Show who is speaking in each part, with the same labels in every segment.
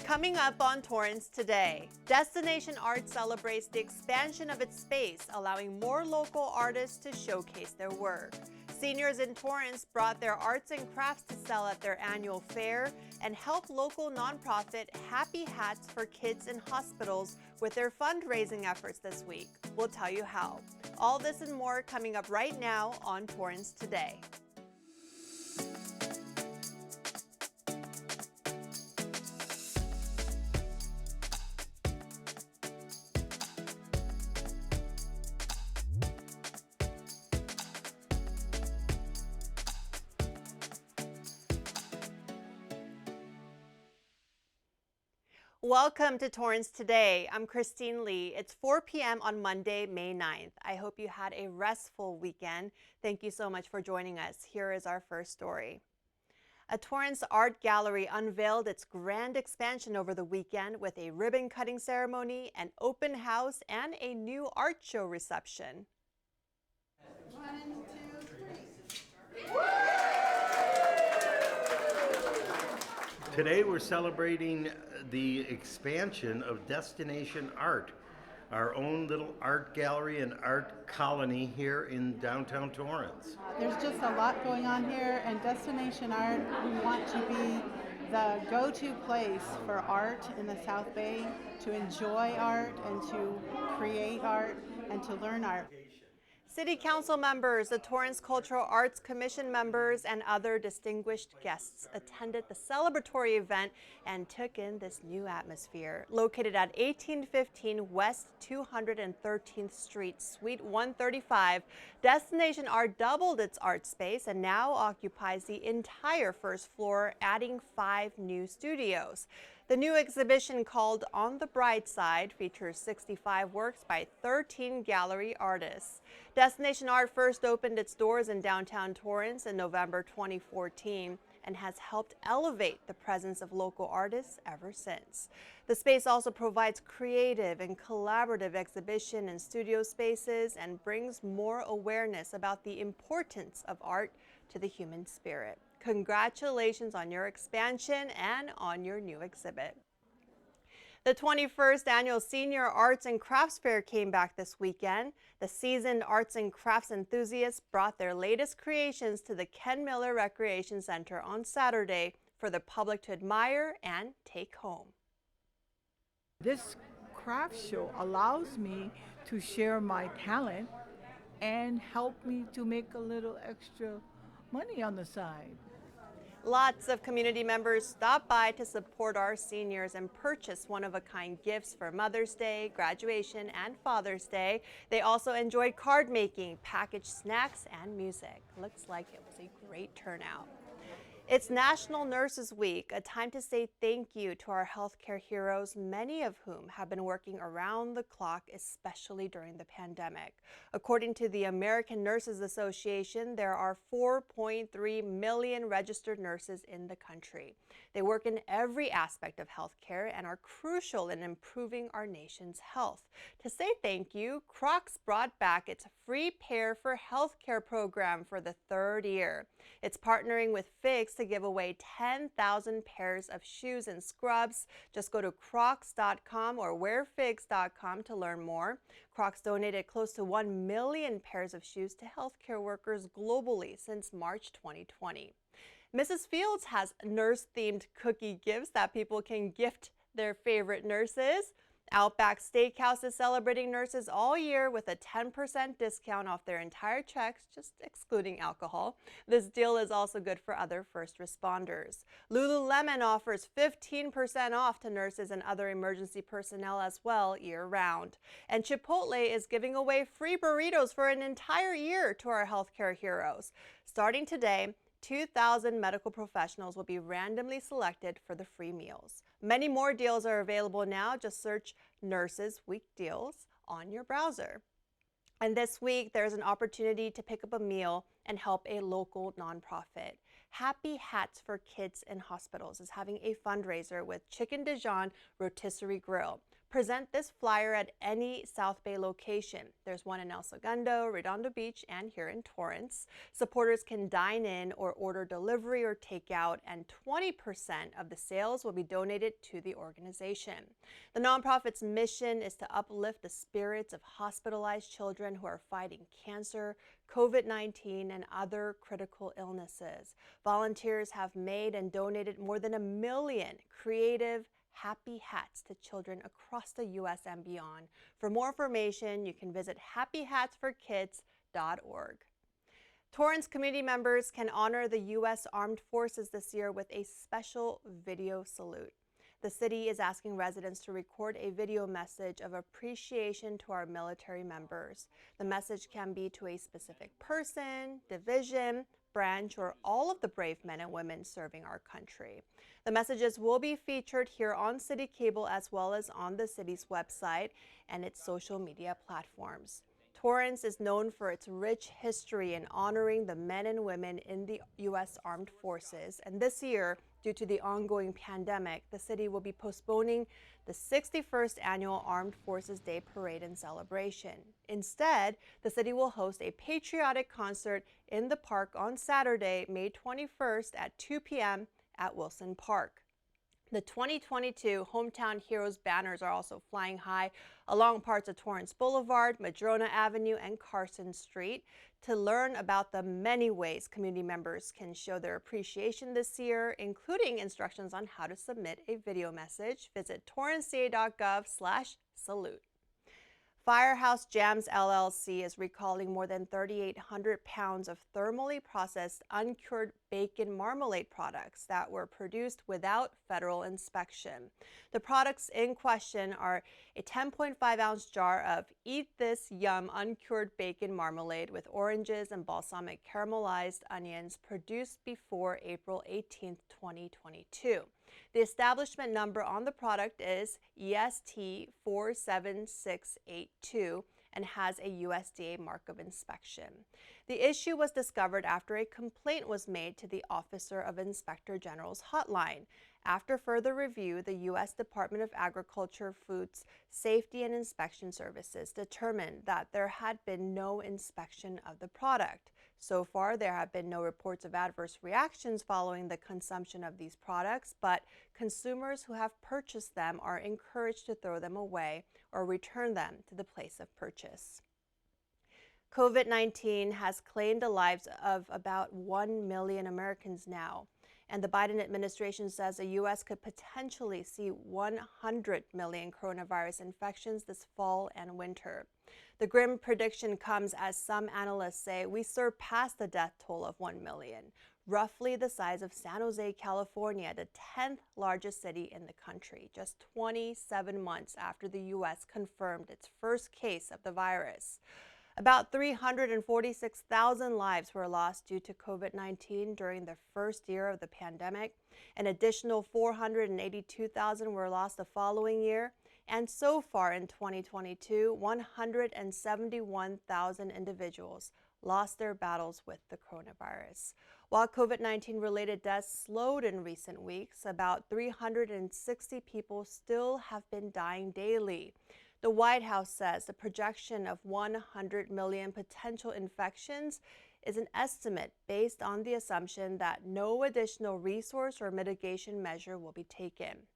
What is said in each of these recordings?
Speaker 1: Coming up on Torrance Today, Destination Art celebrates the expansion of its space, allowing more local artists to showcase their work. Seniors in Torrance brought their arts and crafts to sell at their annual fair and help local nonprofit Happy Hats for Kids in Hospitals with their fundraising efforts this week. We'll tell you how. All this and more coming up right now on Torrance Today. Welcome to Torrance Today. I'm Christine Lee. It's 4 p.m. on Monday, May 9th. I hope you had a restful weekend. Thank you so much for joining us. Here is our first story. A Torrance art gallery unveiled its grand expansion over the weekend with a ribbon-cutting ceremony, an open house, and a new art show reception.
Speaker 2: 1, 2, 3.
Speaker 3: Today we're celebrating the expansion of Destination Art, our own little art gallery and art colony here in downtown Torrance.
Speaker 2: There's just a lot going on here, and Destination Art, we want to be the go-to place for art in the South Bay, to enjoy art and to create art and to learn art.
Speaker 1: City Council members, the Torrance Cultural Arts Commission members, and other distinguished guests attended the celebratory event and took in this new atmosphere. Located at 1815 West 213th Street, Suite 135, Destination Art doubled its art space and now occupies the entire first floor, adding 5 new studios. The new exhibition, called On the Bright Side, features 65 works by 13 gallery artists. Destination Art first opened its doors in downtown Torrance in November 2014 and has helped elevate the presence of local artists ever since. The space also provides creative and collaborative exhibition and studio spaces and brings more awareness about the importance of art to the human spirit. Congratulations on your expansion and on your new exhibit. The 21st Annual Senior Arts and Crafts Fair came back this weekend. The seasoned arts and crafts enthusiasts brought their latest creations to the Ken Miller Recreation Center on Saturday for the public to admire and take home.
Speaker 4: This craft show allows me to share my talent and help me to make a little extra money on the side.
Speaker 1: Lots of community members stopped by to support our seniors and purchase one-of-a-kind gifts for Mother's Day, graduation, and Father's Day. They also enjoyed card making, packaged snacks, and music. Looks like it was a great turnout. It's National Nurses Week, a time to say thank you to our healthcare heroes, many of whom have been working around the clock, especially during the pandemic. According to the American Nurses Association, there are 4.3 million registered nurses in the country. They work in every aspect of healthcare and are crucial in improving our nation's health. To say thank you, Crocs brought back its Free Pair for Healthcare program for the 3rd year. It's partnering with Figs to give away 10,000 pairs of shoes and scrubs. Just go to crocs.com or wearfigs.com to learn more. Crocs donated close to 1 million pairs of shoes to healthcare workers globally since March 2020. Mrs. Fields has nurse-themed cookie gifts that people can gift their favorite nurses. Outback Steakhouse is celebrating nurses all year with a 10% discount off their entire checks, just excluding alcohol. This deal is also good for other first responders. Lululemon offers 15% off to nurses and other emergency personnel as well year-round. And Chipotle is giving away free burritos for an entire year to our healthcare heroes. Starting today, 2,000 medical professionals will be randomly selected for the free meals. Many more deals are available now. Just search Nurses Week Deals on your browser. And this week, there's an opportunity to pick up a meal and help a local nonprofit. Happy Hats for Kids in Hospitals is having a fundraiser with Chicken Dijon Rotisserie Grill. present this flyer at any South Bay location. There's one in El Segundo, Redondo Beach, and here in Torrance. Supporters can dine in or order delivery or takeout, and 20% of the sales will be donated to the organization. The nonprofit's mission is to uplift the spirits of hospitalized children who are fighting cancer, COVID-19, and other critical illnesses. Volunteers have made and donated more than 1 million creative, happy hats to children across the U.S. and beyond. For more information, you can visit happyhatsforkids.org. Torrance community members can honor the U.S. Armed Forces this year with a special video salute. The city is asking residents to record a video message of appreciation to our military members. The message can be to a specific person, division, branch, or all of the brave men and women serving our country. The messages will be featured here on City Cable as well as on the city's website and its social media platforms. Torrance is known for its rich history in honoring the men and women in the U.S. Armed Forces, and this year, due to the ongoing pandemic, the city will be postponing the 61st Annual Armed Forces Day Parade and celebration. Instead, the city will host a patriotic concert in the park on Saturday, May 21st at 2 p.m. at Wilson Park. The 2022 Hometown Heroes banners are also flying high along parts of Torrance Boulevard, Madrona Avenue, and Carson Street. To learn about the many ways community members can show their appreciation this year, including instructions on how to submit a video message, visit torranceca.gov/salute. Firehouse Jams LLC is recalling more than 3,800 pounds of thermally processed uncured bacon marmalade products that were produced without federal inspection. The products in question are a 10.5-ounce jar of Eat This Yum uncured bacon marmalade with oranges and balsamic caramelized onions produced before April 18, 2022. The establishment number on the product is EST 47682 and has a USDA mark of inspection. The issue was discovered after a complaint was made to the Officer of Inspector General's hotline. After further review, the U.S. Department of Agriculture, Foods, Safety and Inspection Services determined that there had been no inspection of the product. So far, there have been no reports of adverse reactions following the consumption of these products, but consumers who have purchased them are encouraged to throw them away or return them to the place of purchase. COVID-19 has claimed the lives of about 1 million Americans now, and the Biden administration says the U.S. could potentially see 100 million coronavirus infections this fall and winter. The grim prediction comes as some analysts say we surpassed the death toll of 1 million, roughly the size of San Jose, California, the 10th largest city in the country, just 27 months after the U.S. confirmed its first case of the virus. About 346,000 lives were lost due to COVID-19 during the first year of the pandemic. An additional 482,000 were lost the following year. And so far in 2022, 171,000 individuals lost their battles with the coronavirus. While COVID-19 related deaths slowed in recent weeks, about 360 people still have been dying daily. The White House says the projection of 100 million potential infections is an estimate based on the assumption that no additional resource or mitigation measure will be taken.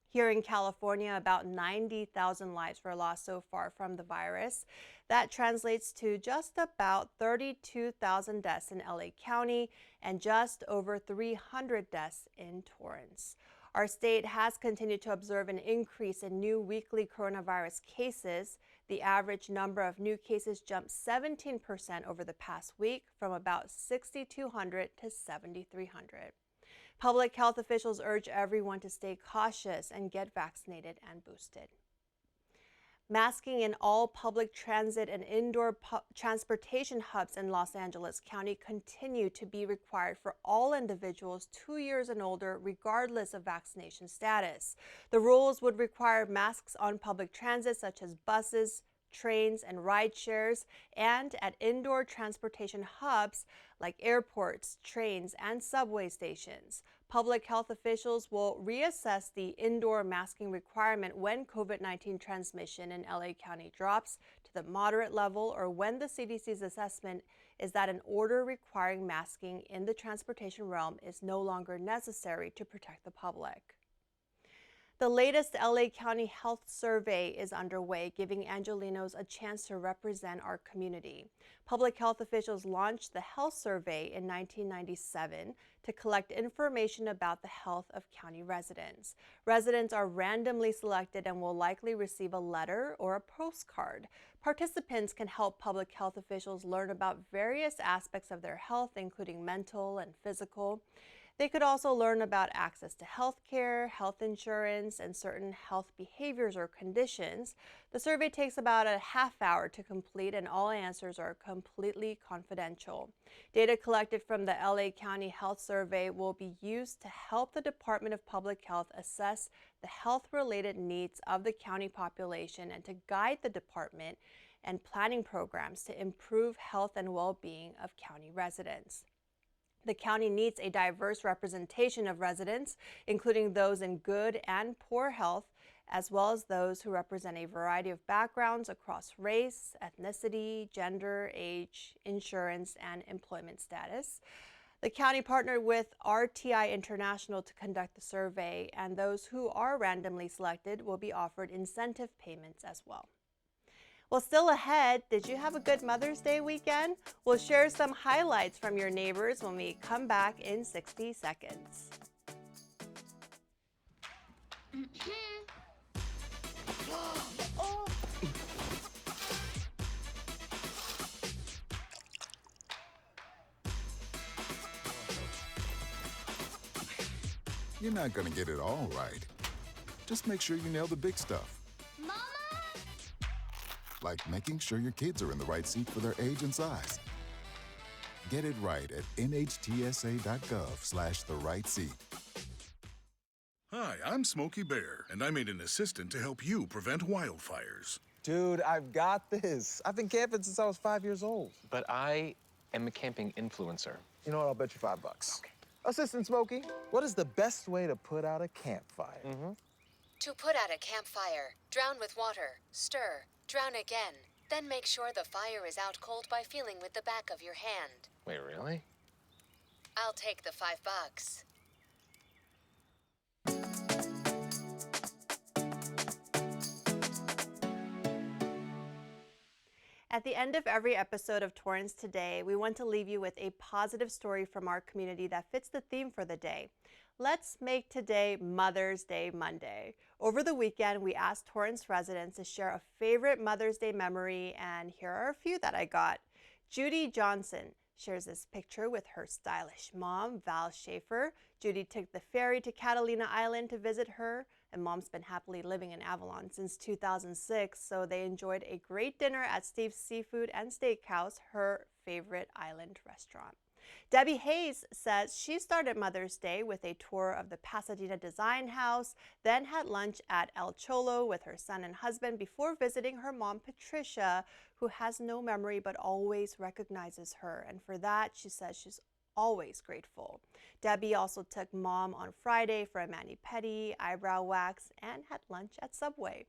Speaker 1: Here in California, about 90,000 lives were lost so far from the virus. That translates to just about 32,000 deaths in LA County and just over 300 deaths in Torrance. Our state has continued to observe an increase in new weekly coronavirus cases. The average number of new cases jumped 17% over the past week, from about 6,200 to 7,300. Public health officials urge everyone to stay cautious and get vaccinated and boosted. Masking in all public transit and indoor transportation hubs in Los Angeles County continue to be required for all individuals 2 years and older, regardless of vaccination status. The rules would require masks on public transit such as buses, trains, and ride shares, and at indoor transportation hubs like airports, trains, and subway stations. Public health officials will reassess the indoor masking requirement when COVID-19 transmission in LA County drops to the moderate level, or when the CDC's assessment is that an order requiring masking in the transportation realm is no longer necessary to protect the public. The latest LA County Health Survey is underway, giving Angelenos a chance to represent our community. Public health officials launched the Health Survey in 1997 to collect information about the health of county residents. Residents are randomly selected and will likely receive a letter or a postcard. Participants can help public health officials learn about various aspects of their health, including mental and physical. They could also learn about access to health care, health insurance, and certain health behaviors or conditions. The survey takes about a half hour to complete, and all answers are completely confidential. Data collected from the LA County Health Survey will be used to help the Department of Public Health assess the health-related needs of the county population and to guide the department and planning programs to improve health and well-being of county residents. The county needs a diverse representation of residents, including those in good and poor health, as well as those who represent a variety of backgrounds across race, ethnicity, gender, age, insurance, and employment status. The county partnered with RTI International to conduct the survey, and those who are randomly selected will be offered incentive payments as well. Well, still ahead, did you have a good Mother's Day weekend? We'll share some highlights from your neighbors when we come back in 60 seconds.
Speaker 5: You're not gonna get it all right. Just make sure you nail the big stuff.
Speaker 6: Mama!
Speaker 5: Like making sure your kids are in the right seat for their age and size. Get it right at nhtsa.gov/the-right-seat.
Speaker 7: Hi, I'm Smokey Bear, and I made an assistant to help you prevent wildfires.
Speaker 8: Dude, I've got this. I've been camping since I was 5 years old.
Speaker 9: But I am a camping influencer.
Speaker 8: You know what? I'll bet you $5. Okay. Assistant Smokey, what is the best way to put out a campfire?
Speaker 6: To put out a campfire, drown with water, stir, drown again. Then make sure the fire is out cold by feeling with the back of your hand.
Speaker 9: Wait, really?
Speaker 6: I'll take the $5.
Speaker 1: At the end of every episode of Torrance Today, we want to leave you with a positive story from our community that fits the theme for the day. Let's make today Mother's Day Monday. Over the weekend, we asked Torrance residents to share a favorite Mother's Day memory, and here are a few that I got. Judy Johnson shares this picture with her stylish mom, Val Schaefer. Judy took the ferry to Catalina Island to visit her, and Mom's been happily living in Avalon since 2006, so they enjoyed a great dinner at Steve's Seafood and Steakhouse, her favorite island restaurant. Debbie Hayes says she started Mother's Day with a tour of the Pasadena Design House, then had lunch at El Cholo with her son and husband before visiting her mom, Patricia, who has no memory but always recognizes her. And for that, she says she's always grateful. Debbie also took Mom on Friday for a mani-pedi, eyebrow wax, and had lunch at Subway.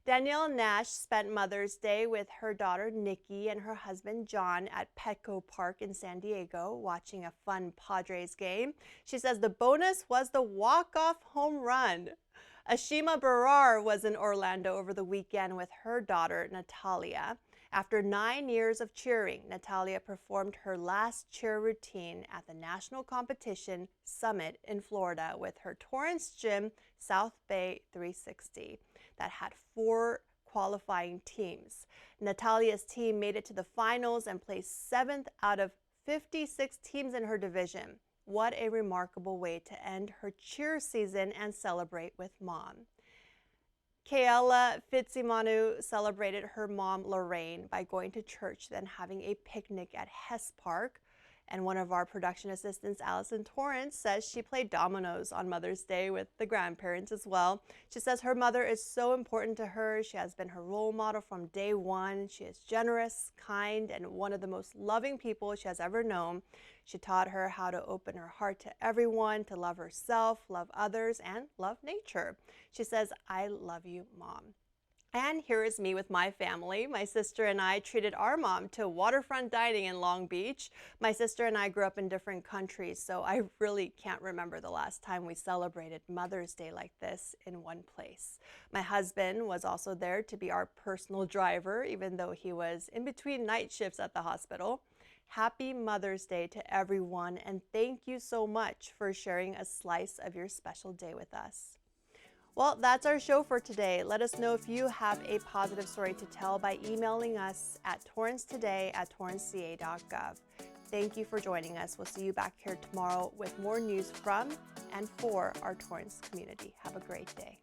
Speaker 1: Danielle Nash spent Mother's Day with her daughter Nikki and her husband John at Petco Park in San Diego, watching a fun Padres game. She says the bonus was the walk-off home run. Ashima Barar was in Orlando over the weekend with her daughter Natalia. After 9 years of cheering, Natalia performed her last cheer routine at the national competition Summit in Florida with her Torrance Gym South Bay 360 that had 4 qualifying teams. Natalia's team made it to the finals and placed 7th out of 56 teams in her division. What a remarkable way to end her cheer season and celebrate with Mom. Kayla Fitzimanu celebrated her mom, Lorraine, by going to church, then having a picnic at Hess Park. And one of our production assistants, Allison Torrance, says she played dominoes on Mother's Day with the grandparents as well. She says her mother is so important to her. She has been her role model from day one. She is generous, kind, and one of the most loving people she has ever known. She taught her how to open her heart to everyone, to love herself, love others, and love nature. She says, "I love you, Mom." And here is me with my family. My sister and I treated our mom to waterfront dining in Long Beach. My sister and I grew up in different countries, so I really can't remember the last time we celebrated Mother's Day like this in one place. My husband was also there to be our personal driver, even though he was in between night shifts at the hospital. Happy Mother's Day to everyone, and thank you so much for sharing a slice of your special day with us. Well, that's our show for today. Let us know if you have a positive story to tell by emailing us at torrancetoday@torranceca.gov. Thank you for joining us. We'll see you back here tomorrow with more news from and for our Torrance community. Have a great day.